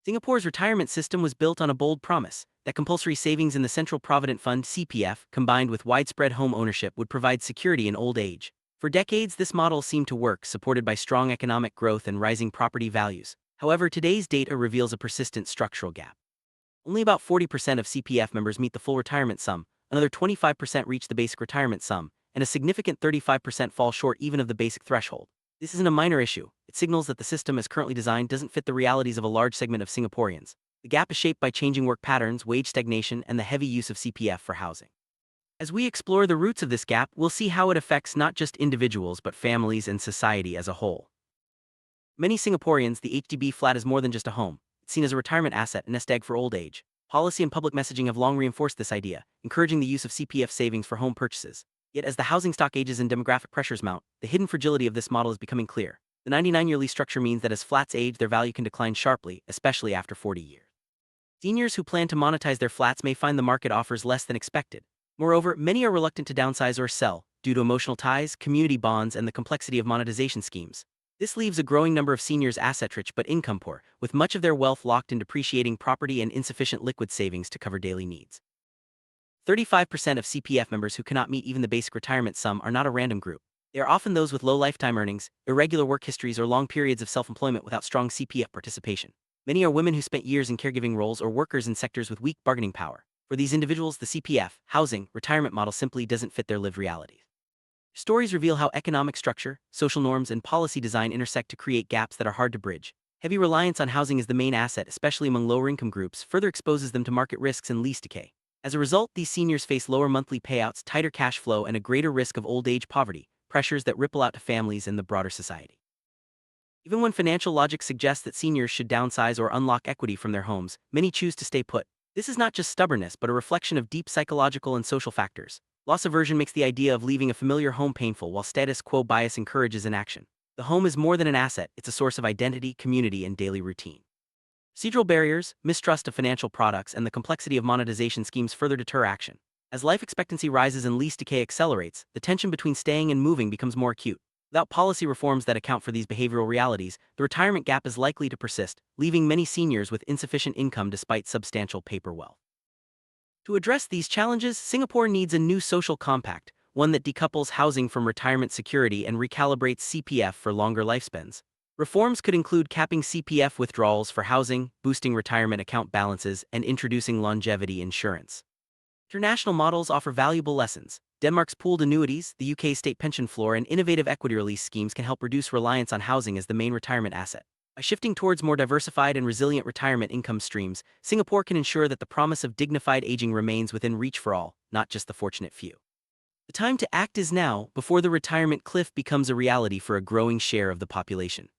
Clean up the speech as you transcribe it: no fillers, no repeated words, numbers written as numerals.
Singapore's retirement system was built on a bold promise that compulsory savings in the Central Provident Fund (CPF), combined with widespread home ownership, would provide security in old age. For decades, this model seemed to work, supported by strong economic growth and rising property values. However, today's data reveals a persistent structural gap. Only about 40% of CPF members meet the full retirement sum, another 25% reach the basic retirement sum, and a significant 35% fall short even of the basic threshold. This isn't a minor issue. It signals that the system as currently designed doesn't fit the realities of a large segment of Singaporeans. The gap is shaped by changing work patterns, wage stagnation, and the heavy use of CPF for housing. As we explore the roots of this gap, we'll see how it affects not just individuals but families and society as a whole. Many Singaporeans, the HDB flat is more than just a home. It's seen as a retirement asset, a nest egg for old age. Policy and public messaging have long reinforced this idea, encouraging the use of CPF savings for home purchases. Yet as the housing stock ages and demographic pressures mount, the hidden fragility of this model is becoming clear. The 99-year lease structure means that as flats age, their value can decline sharply, especially after 40 years. Seniors who plan to monetize their flats may find the market offers less than expected. Moreover, many are reluctant to downsize or sell, due to emotional ties, community bonds, and the complexity of monetization schemes. This leaves a growing number of seniors asset-rich but income-poor, with much of their wealth locked in depreciating property and insufficient liquid savings to cover daily needs. 35% of CPF members who cannot meet even the basic retirement sum are not a random group. They are often those with low lifetime earnings, irregular work histories, or long periods of self-employment without strong CPF participation. Many are women who spent years in caregiving roles or workers in sectors with weak bargaining power. For these individuals, the CPF, housing, retirement model simply doesn't fit their lived realities. Stories reveal how economic structure, social norms, and policy design intersect to create gaps that are hard to bridge. Heavy reliance on housing as the main asset, especially among lower-income groups, further exposes them to market risks and lease decay. As a result, these seniors face lower monthly payouts, tighter cash flow, and a greater risk of old-age poverty, pressures that ripple out to families and the broader society. Even when financial logic suggests that seniors should downsize or unlock equity from their homes, many choose to stay put. This is not just stubbornness but a reflection of deep psychological and social factors. Loss aversion makes the idea of leaving a familiar home painful, while status quo bias encourages inaction. The home is more than an asset, it's a source of identity, community, and daily routine. Procedural barriers, mistrust of financial products, and the complexity of monetization schemes further deter action. As life expectancy rises and lease decay accelerates, the tension between staying and moving becomes more acute. Without policy reforms that account for these behavioral realities, the retirement gap is likely to persist, leaving many seniors with insufficient income despite substantial paper wealth. To address these challenges, Singapore needs a new social compact, one that decouples housing from retirement security and recalibrates CPF for longer lifespans. Reforms could include capping CPF withdrawals for housing, boosting retirement account balances, and introducing longevity insurance. International models offer valuable lessons. Denmark's pooled annuities, the UK's state pension floor, and innovative equity release schemes can help reduce reliance on housing as the main retirement asset. By shifting towards more diversified and resilient retirement income streams, Singapore can ensure that the promise of dignified aging remains within reach for all, not just the fortunate few. The time to act is now, before the retirement cliff becomes a reality for a growing share of the population.